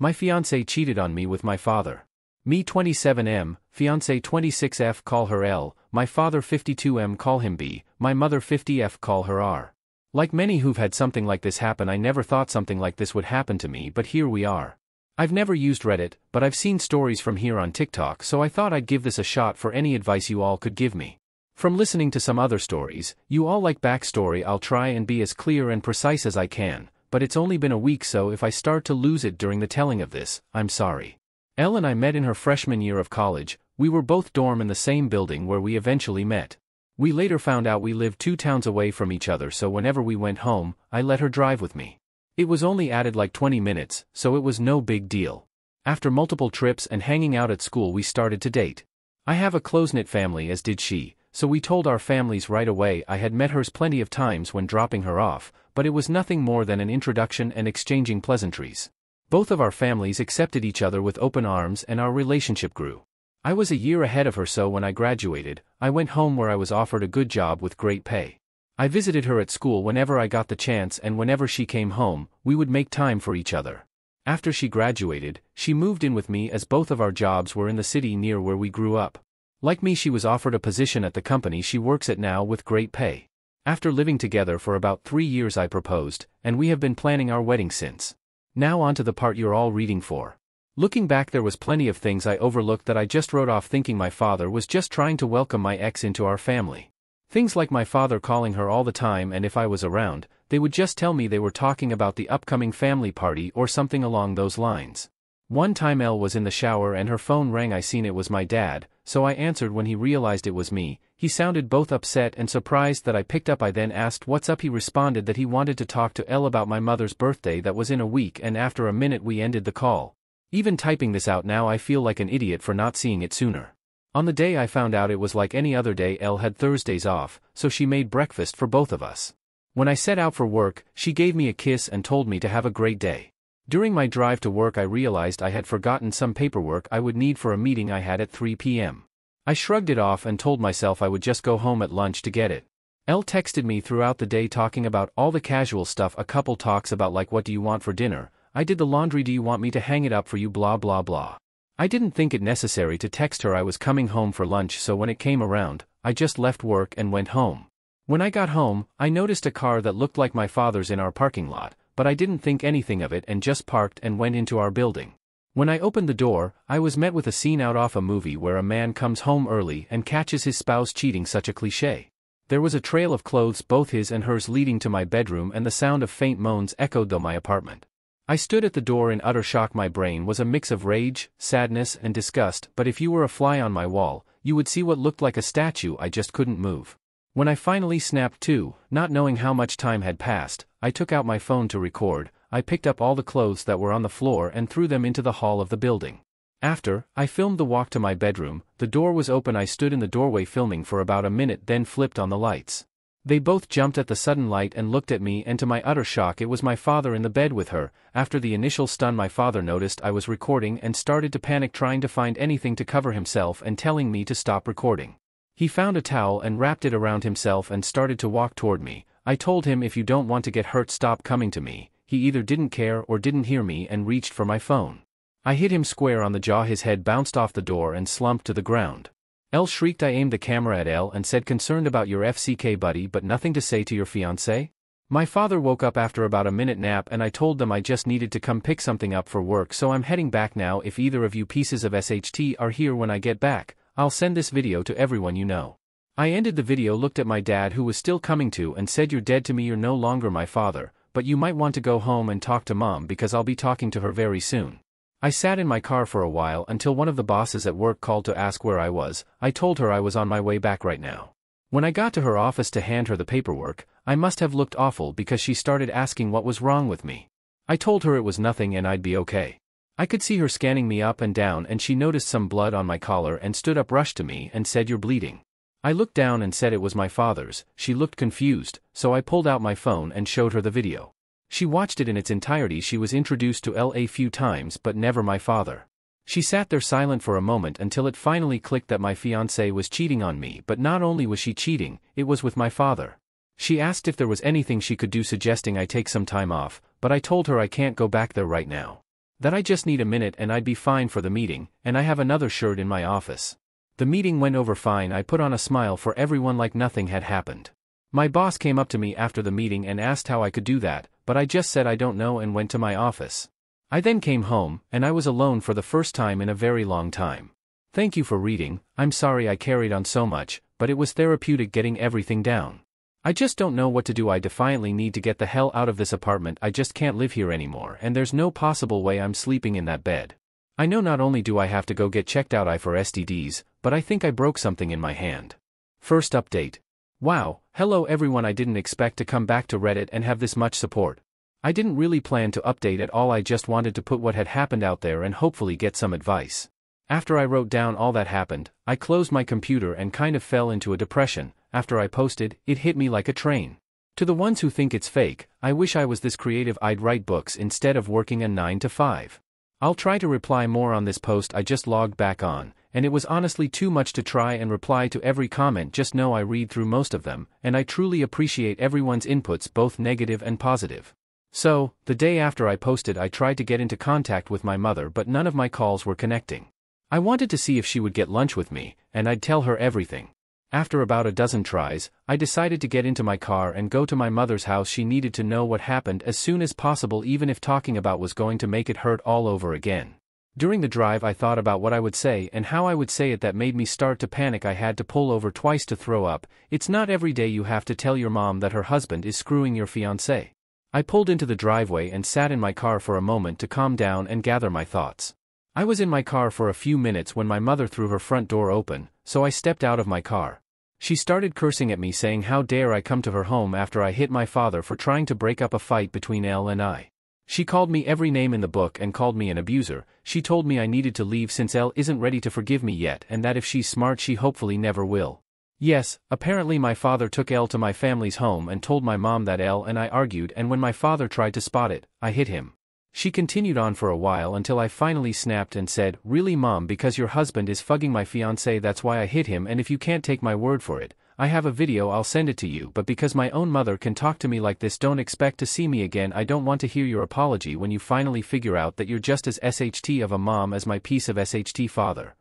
My fiancé cheated on me with my father. Me 27M, fiancé 26F call her L, my father 52M call him B, my mother 50F call her R. Like many who've had something like this happen, I never thought something like this would happen to me, but here we are. I've never used Reddit, but I've seen stories from here on TikTok, so I thought I'd give this a shot for any advice you all could give me. From listening to some other stories, you all like backstory. I'll try and be as clear and precise as I can, but it's only been a week, so if I start to lose it during the telling of this, I'm sorry. Elle and I met in her freshman year of college. We were both dorm in the same building where we eventually met. We later found out we lived 2 towns away from each other, so whenever we went home, I let her drive with me. It was only added like 20 minutes, so it was no big deal. After multiple trips and hanging out at school, we started to date. I have a close-knit family, as did she, so we told our families right away. I had met hers plenty of times when dropping her off, but it was nothing more than an introduction and exchanging pleasantries. Both of our families accepted each other with open arms and our relationship grew. I was a year ahead of her, so when I graduated, I went home where I was offered a good job with great pay. I visited her at school whenever I got the chance, and whenever she came home, we would make time for each other. After she graduated, she moved in with me as both of our jobs were in the city near where we grew up. Like me, she was offered a position at the company she works at now with great pay. After living together for about 3 years, I proposed, and we have been planning our wedding since. Now on to the part you're all reading for. Looking back, there was plenty of things I overlooked that I just wrote off, thinking my father was just trying to welcome my ex into our family. Things like my father calling her all the time, and if I was around, they would just tell me they were talking about the upcoming family party or something along those lines. One time Elle was in the shower and her phone rang. I seen it was my dad, so I answered. When he realized it was me, he sounded both upset and surprised that I picked up. I then asked what's up. He responded that he wanted to talk to Elle about my mother's birthday that was in a week, and after a minute we ended the call. Even typing this out now, I feel like an idiot for not seeing it sooner. On the day I found out, it was like any other day. Elle had Thursdays off, so she made breakfast for both of us. When I set out for work, she gave me a kiss and told me to have a great day. During my drive to work, I realized I had forgotten some paperwork I would need for a meeting I had at 3 p.m. I shrugged it off and told myself I would just go home at lunch to get it. Elle texted me throughout the day talking about all the casual stuff a couple talks about, like what do you want for dinner? I did the laundry. Do you want me to hang it up for you? Blah blah blah. I didn't think it necessary to text her I was coming home for lunch, so when it came around, I just left work and went home. When I got home, I noticed a car that looked like my father's in our parking lot, but I didn't think anything of it and just parked and went into our building. When I opened the door, I was met with a scene out off a movie where a man comes home early and catches his spouse cheating. Such a cliché. There was a trail of clothes, both his and hers, leading to my bedroom, and the sound of faint moans echoed through my apartment. I stood at the door in utter shock. My brain was a mix of rage, sadness, and disgust, but if you were a fly on my wall, you would see what looked like a statue. I just couldn't move. When I finally snapped to, not knowing how much time had passed, I took out my phone to record. I picked up all the clothes that were on the floor and threw them into the hall of the building. After, I filmed the walk to my bedroom. The door was open. I stood in the doorway filming for about a minute, then flipped on the lights. They both jumped at the sudden light and looked at me, and to my utter shock, it was my father in the bed with her. After the initial stun, my father noticed I was recording and started to panic, trying to find anything to cover himself and telling me to stop recording. He found a towel and wrapped it around himself and started to walk toward me. I told him, if you don't want to get hurt, stop coming to me. He either didn't care or didn't hear me and reached for my phone. I hit him square on the jaw. His head bounced off the door and slumped to the ground. Elle shrieked. I aimed the camera at Elle and said, concerned about your FCK buddy, but nothing to say to your fiancé? My father woke up after about a minute nap, and I told them I just needed to come pick something up for work, so I'm heading back now. If either of you pieces of SHT are here when I get back, I'll send this video to everyone you know. I ended the video, looked at my dad, who was still coming to, and said, you're dead to me. You're no longer my father, but you might want to go home and talk to mom, because I'll be talking to her very soon. I sat in my car for a while until one of the bosses at work called to ask where I was. I told her I was on my way back right now. When I got to her office to hand her the paperwork, I must have looked awful because she started asking what was wrong with me. I told her it was nothing and I'd be okay. I could see her scanning me up and down, and she noticed some blood on my collar and stood up, rushed to me, and said, you're bleeding. I looked down and said it was my father's. She looked confused, so I pulled out my phone and showed her the video. She watched it in its entirety. She was introduced to Elle a few times, but never my father. She sat there silent for a moment until it finally clicked that my fiancé was cheating on me, but not only was she cheating, it was with my father. She asked if there was anything she could do, suggesting I take some time off, but I told her I can't go back there right now. That I just need a minute and I'd be fine for the meeting, and I have another shirt in my office. The meeting went over fine. I put on a smile for everyone like nothing had happened. My boss came up to me after the meeting and asked how I could do that, but I just said I don't know and went to my office. I then came home, and I was alone for the first time in a very long time. Thank you for reading. I'm sorry I carried on so much, but it was therapeutic getting everything down. I just don't know what to do. I defiantly need to get the hell out of this apartment. I just can't live here anymore, and there's no possible way I'm sleeping in that bed. I know not only do I have to go get checked out for STDs, but I think I broke something in my hand. First update. Wow, hello everyone. I didn't expect to come back to Reddit and have this much support. I didn't really plan to update at all. I just wanted to put what had happened out there and hopefully get some advice. After I wrote down all that happened, I closed my computer and kind of fell into a depression. After I posted, it hit me like a train. To the ones who think it's fake, I wish I was this creative. I'd write books instead of working a 9 to 5. I'll try to reply more on this post. I just logged back on, and it was honestly too much to try and reply to every comment. Just know I read through most of them, and I truly appreciate everyone's inputs, both negative and positive. So, the day after I posted, I tried to get into contact with my mother, but none of my calls were connecting. I wanted to see if she would get lunch with me, and I'd tell her everything. After about a dozen tries, I decided to get into my car and go to my mother's house. She needed to know what happened as soon as possible, even if talking about was going to make it hurt all over again. During the drive, I thought about what I would say and how I would say it. That made me start to panic. I had to pull over twice to throw up. It's not every day you have to tell your mom that her husband is screwing your fiancé. I pulled into the driveway and sat in my car for a moment to calm down and gather my thoughts. I was in my car for a few minutes when my mother threw her front door open, so I stepped out of my car. She started cursing at me, saying how dare I come to her home after I hit my father for trying to break up a fight between Elle and I. She called me every name in the book and called me an abuser. She told me I needed to leave since Elle isn't ready to forgive me yet, and that if she's smart she hopefully never will. Yes, apparently my father took Elle to my family's home and told my mom that Elle and I argued, and when my father tried to spot it, I hit him. She continued on for a while until I finally snapped and said, "Really, Mom? Because your husband is fucking my fiancé, that's why I hit him, and if you can't take my word for it, I have a video, I'll send it to you, but because my own mother can talk to me like this, don't expect to see me again. I don't want to hear your apology when you finally figure out that you're just as SHT of a mom as my piece of SHT father."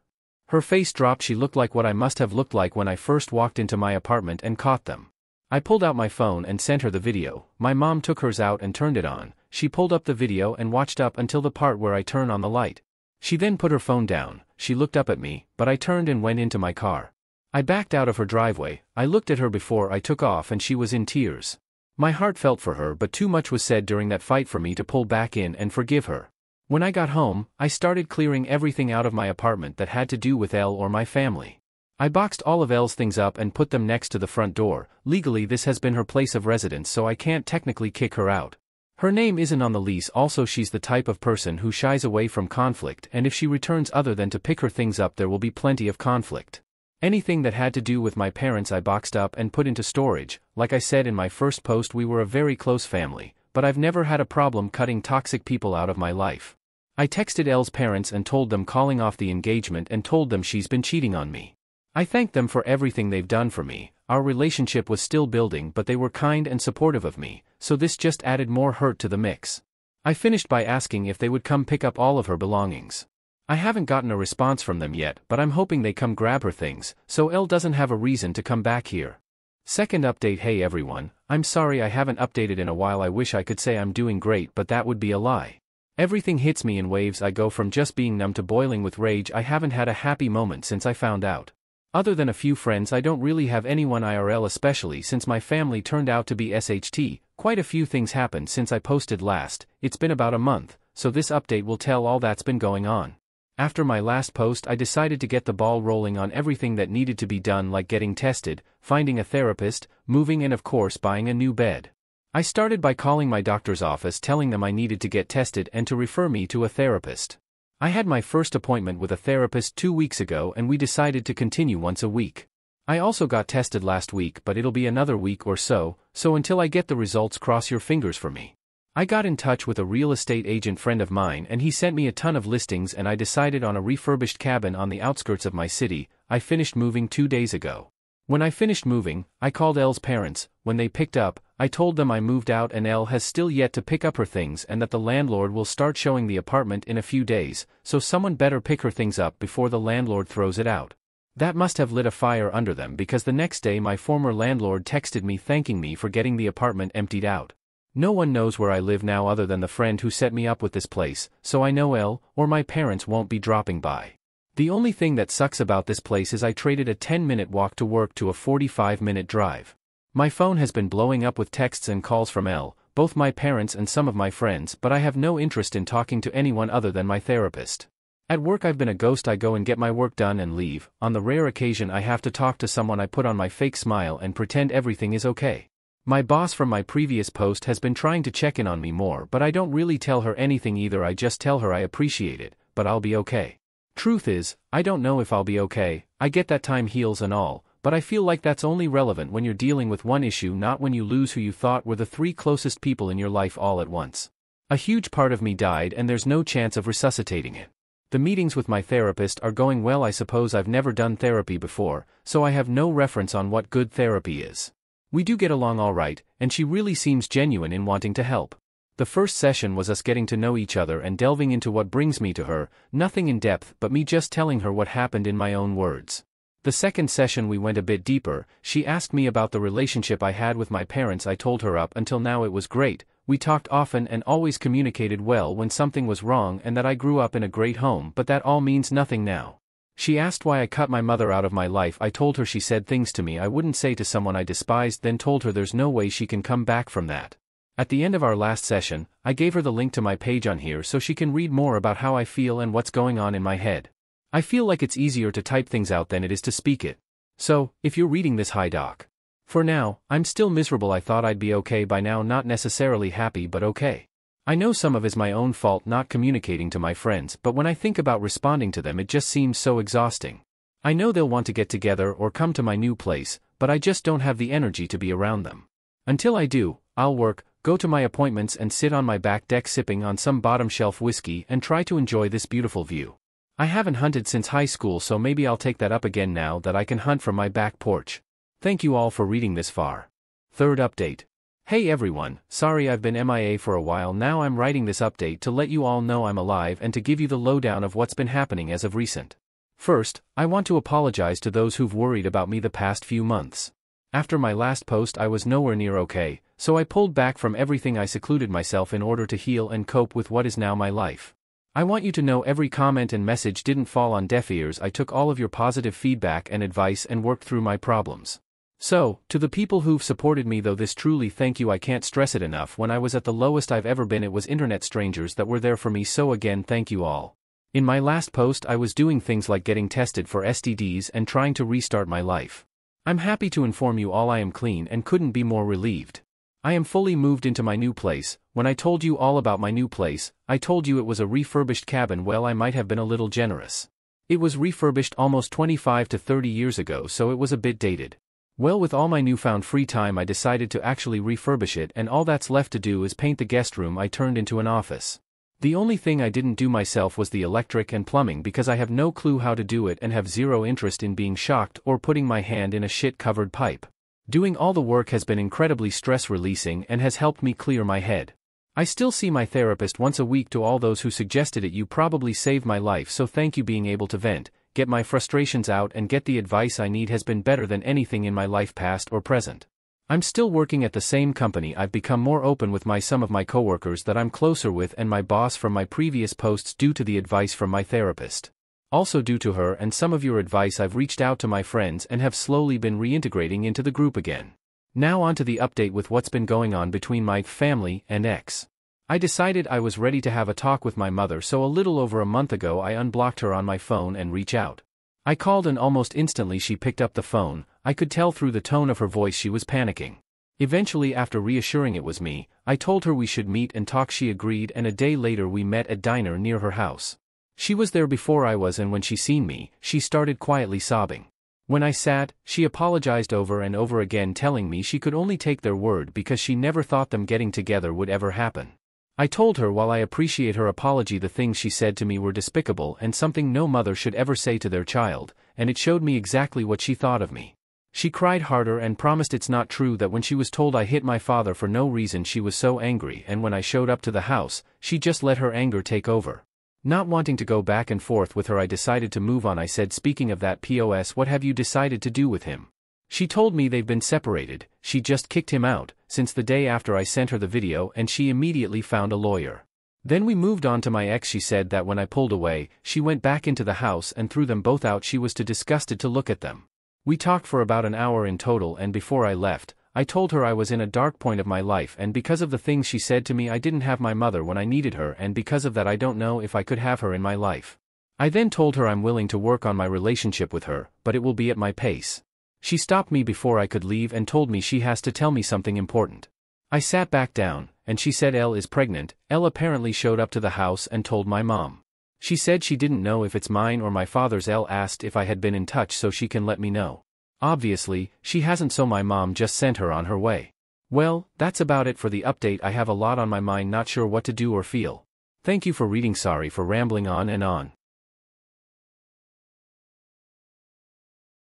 Her face dropped. She looked like what I must have looked like when I first walked into my apartment and caught them. I pulled out my phone and sent her the video. My mom took hers out and turned it on. She pulled up the video and watched up until the part where I turn on the light. She then put her phone down. She looked up at me, but I turned and went into my car. I backed out of her driveway. I looked at her before I took off and she was in tears. My heart felt for her, but too much was said during that fight for me to pull back in and forgive her. When I got home, I started clearing everything out of my apartment that had to do with Elle or my family. I boxed all of Elle's things up and put them next to the front door. Legally this has been her place of residence, so I can't technically kick her out. Her name isn't on the lease. Also, she's the type of person who shies away from conflict, and if she returns other than to pick her things up, there will be plenty of conflict. Anything that had to do with my parents I boxed up and put into storage. Like I said in my first post, we were a very close family, but I've never had a problem cutting toxic people out of my life. I texted Elle's parents and told them calling off the engagement and told them she's been cheating on me. I thanked them for everything they've done for me. Our relationship was still building, but they were kind and supportive of me, so this just added more hurt to the mix. I finished by asking if they would come pick up all of her belongings. I haven't gotten a response from them yet, but I'm hoping they come grab her things, so Elle doesn't have a reason to come back here. Second update. Hey everyone, I'm sorry I haven't updated in a while. I wish I could say I'm doing great, but that would be a lie. Everything hits me in waves. I go from just being numb to boiling with rage. I haven't had a happy moment since I found out. Other than a few friends, I don't really have anyone IRL, especially since my family turned out to be SHT. Quite a few things happened since I posted last. It's been about a month, so this update will tell all that's been going on. After my last post, I decided to get the ball rolling on everything that needed to be done, like getting tested, finding a therapist, moving, and of course buying a new bed. I started by calling my doctor's office, telling them I needed to get tested and to refer me to a therapist. I had my first appointment with a therapist 2 weeks ago, and we decided to continue once a week. I also got tested last week, but it'll be another week or so until I get the results, cross your fingers for me. I got in touch with a real estate agent friend of mine and he sent me a ton of listings, and I decided on a refurbished cabin on the outskirts of my city. I finished moving 2 days ago. When I finished moving, I called Elle's parents. When they picked up, I told them I moved out and Elle has still yet to pick up her things and that the landlord will start showing the apartment in a few days, so someone better pick her things up before the landlord throws it out. That must have lit a fire under them because the next day my former landlord texted me thanking me for getting the apartment emptied out. No one knows where I live now other than the friend who set me up with this place, so I know Elle or my parents won't be dropping by. The only thing that sucks about this place is I traded a 10-minute walk to work to a 45-minute drive. My phone has been blowing up with texts and calls from Elle, both my parents and some of my friends, but I have no interest in talking to anyone other than my therapist. At work I've been a ghost. I go and get my work done and leave. On the rare occasion I have to talk to someone, I put on my fake smile and pretend everything is okay. My boss from my previous post has been trying to check in on me more, but I don't really tell her anything either. I just tell her I appreciate it, but I'll be okay. Truth is, I don't know if I'll be okay. I get that time heals and all, but I feel like that's only relevant when you're dealing with one issue, not when you lose who you thought were the 3 closest people in your life all at once. A huge part of me died and there's no chance of resuscitating it. The meetings with my therapist are going well. I suppose I've never done therapy before, so I have no reference on what good therapy is. We do get along all right, and she really seems genuine in wanting to help. The first session was us getting to know each other and delving into what brings me to her, nothing in depth but me just telling her what happened in my own words. The second session we went a bit deeper. She asked me about the relationship I had with my parents. I told her up until now it was great. We talked often and always communicated well when something was wrong and that I grew up in a great home, but that all means nothing now. She asked why I cut my mother out of my life. I told her she said things to me I wouldn't say to someone I despised, then told her there's no way she can come back from that. At the end of our last session, I gave her the link to my page on here so she can read more about how I feel and what's going on in my head. I feel like it's easier to type things out than it is to speak it. So, if you're reading this, hi doc. For now, I'm still miserable. I thought I'd be okay by now, not necessarily happy but okay. I know some of it is my own fault not communicating to my friends, but when I think about responding to them it just seems so exhausting. I know they'll want to get together or come to my new place, but I just don't have the energy to be around them. Until I do, I'll work, go to my appointments and sit on my back deck sipping on some bottom shelf whiskey and try to enjoy this beautiful view. I haven't hunted since high school, so maybe I'll take that up again now that I can hunt from my back porch. Thank you all for reading this far. Third update. Hey everyone, sorry I've been MIA for a while now. I'm writing this update to let you all know I'm alive and to give you the lowdown of what's been happening as of recent. First, I want to apologize to those who've worried about me the past few months. After my last post I was nowhere near okay, so I pulled back from everything. I secluded myself in order to heal and cope with what is now my life. I want you to know every comment and message didn't fall on deaf ears. I took all of your positive feedback and advice and worked through my problems. So, to the people who've supported me though, this truly thank you. I can't stress it enough. When I was at the lowest I've ever been, it was internet strangers that were there for me, so again thank you all. In my last post I was doing things like getting tested for STDs and trying to restart my life. I'm happy to inform you all I am clean and couldn't be more relieved. I am fully moved into my new place. When I told you all about my new place, I told you it was a refurbished cabin. Well, I might have been a little generous. It was refurbished almost 25 to 30 years ago, so it was a bit dated. Well, with all my newfound free time I decided to actually refurbish it, and all that's left to do is paint the guest room I turned into an office. The only thing I didn't do myself was the electric and plumbing because I have no clue how to do it and have zero interest in being shocked or putting my hand in a shit-covered pipe. Doing all the work has been incredibly stress-releasing and has helped me clear my head. I still see my therapist once a week. To all those who suggested it, you probably saved my life, so thank you. Being able to vent, get my frustrations out and get the advice I need has been better than anything in my life, past or present. I'm still working at the same company. I've become more open with some of my coworkers that I'm closer with and my boss from my previous posts due to the advice from my therapist. Also due to her and some of your advice, I've reached out to my friends and have slowly been reintegrating into the group again. Now on to the update with what's been going on between my family and ex. I decided I was ready to have a talk with my mother, so a little over a month ago I unblocked her on my phone and reached out. I called and almost instantly she picked up the phone. I could tell through the tone of her voice she was panicking. Eventually, after reassuring it was me, I told her we should meet and talk. She agreed, and a day later we met at a diner near her house. She was there before I was, and when she seen me, she started quietly sobbing. When I sat, she apologized over and over again, telling me she could only take their word because she never thought them getting together would ever happen. I told her while I appreciate her apology, the things she said to me were despicable and something no mother should ever say to their child, and it showed me exactly what she thought of me. She cried harder and promised it's not true that when she was told I hit my father for no reason she was so angry, and when I showed up to the house, she just let her anger take over. Not wanting to go back and forth with her, I decided to move on. I said, speaking of that, POS, what have you decided to do with him? She told me they've been separated, she just kicked him out, since the day after I sent her the video, and she immediately found a lawyer. Then we moved on to my ex. She said that when I pulled away, she went back into the house and threw them both out. She was too disgusted to look at them. We talked for about an hour in total, and before I left, I told her I was in a dark point of my life, and because of the things she said to me I didn't have my mother when I needed her, and because of that I don't know if I could have her in my life. I then told her I'm willing to work on my relationship with her, but it will be at my pace. She stopped me before I could leave and told me she has to tell me something important. I sat back down, and she said Elle is pregnant. Elle apparently showed up to the house and told my mom. She said she didn't know if it's mine or my father's. Elle asked if I had been in touch so she can let me know. Obviously, she hasn't, so my mom just sent her on her way. Well, that's about it for the update. I have a lot on my mind, not sure what to do or feel. Thank you for reading. Sorry for rambling on and on.